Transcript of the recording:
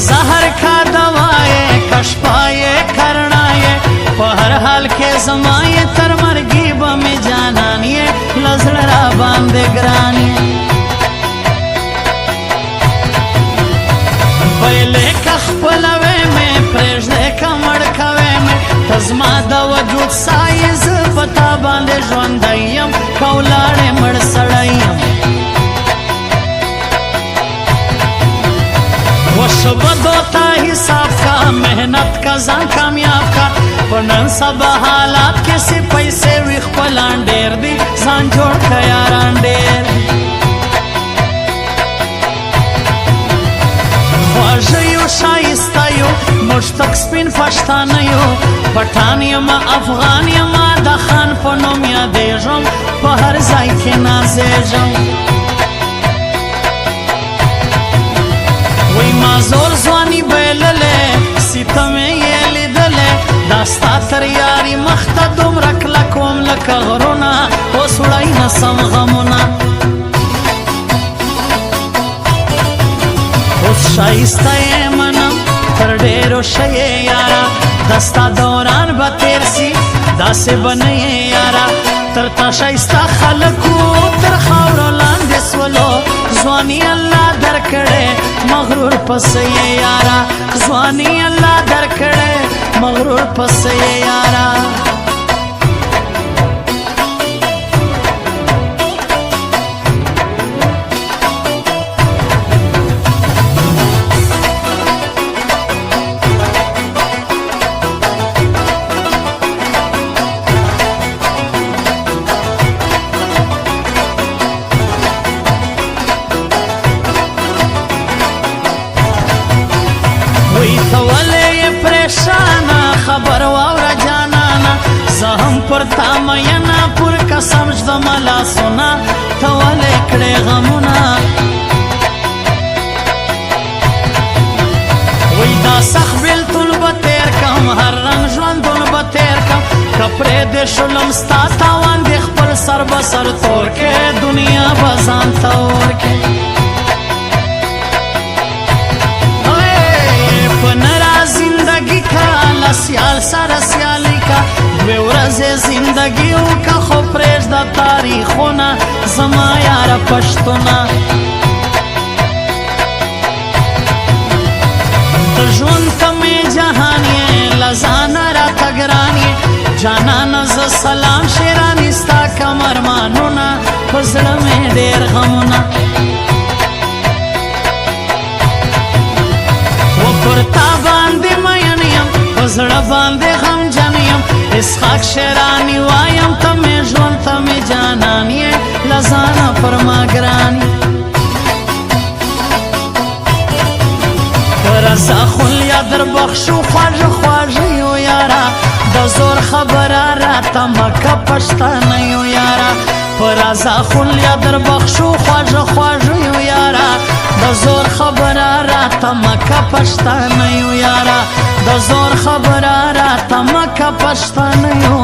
زهر کا دوائے کشپائے کرنائے په هر حال کې زمایې تر مرګي به مې جانان یې لزړه را باندې ګران یې ویلې که خپلوې مې پرېږدې که مړ کوې مې ته زما د وجود سایې زه په تا باندې ژوندی یم که ولاړې مړ سړی یم وشبدو تا حساب کا محنت کا ځان کامیاب کا په نن سبا حالات کې سي پیسې وي خپلان ډېر دي ځان جوړ که یاران ډېر خواږه یو ښایسته یو موږ تک سپین پښتانه یو پټان یم افغان یم د خان په نوم یادېږم په هر ځای کې نازېږم وی ما زور ځواني بایللې ستمې یې لیدلې دا ستا تر یاري مخته دومره کلک وم لکه غرونه اوس وړی نسم غمونه اوس ښایسته یې منم تر ډېرو ښه یې یاره د ستا دوران به تېر سي داسې به نه یې یاره تر تا ښایسته خلکو تر خاورو لاندې سولو ځواني الله درکړې مغرور پسې یې یاره ځواني الله درکړې مغرور پسې یې یاره ته ولې یې پریشانه خبر واوره جانانه زه هم پر تا مینه پر قسم ږدمه لاسونه ته ولې کړې غمونه وی دا سخت بېلتون به تېر کم هر رنګ ژوندون به تېر کم که پرېږدې شولم ستا تاوان دې خپل سر به سر تور کې دنیا به ځان ته ورکې سیال سره سیالی کا دوی ورځې زندګي وکړه خو پرېږده تاریخونه زما یاره پښتونه ته ژوند ته مې جهان یې له ځانه راته ګران یې جانانه زه سلام شیراني ستا کم ارمانونه په زړه مې ډېر غمونه و پر تا باندې مین یم زړه باندې غمجن یم اسحاق شیراني وایم ته مې ژوند ته مې جانان یې له ځانه پر ما ګران یې رضا خلیا در بخشو خواږه خواږه یو یاره د زور خبره راته مه که پښتانه یو یاره په رضا خلیا در بخشو خواږه خواږه یو یاره د زور خبره راته مه که پښتانه یو یاره د زور خبره راته مه که پښتانه یو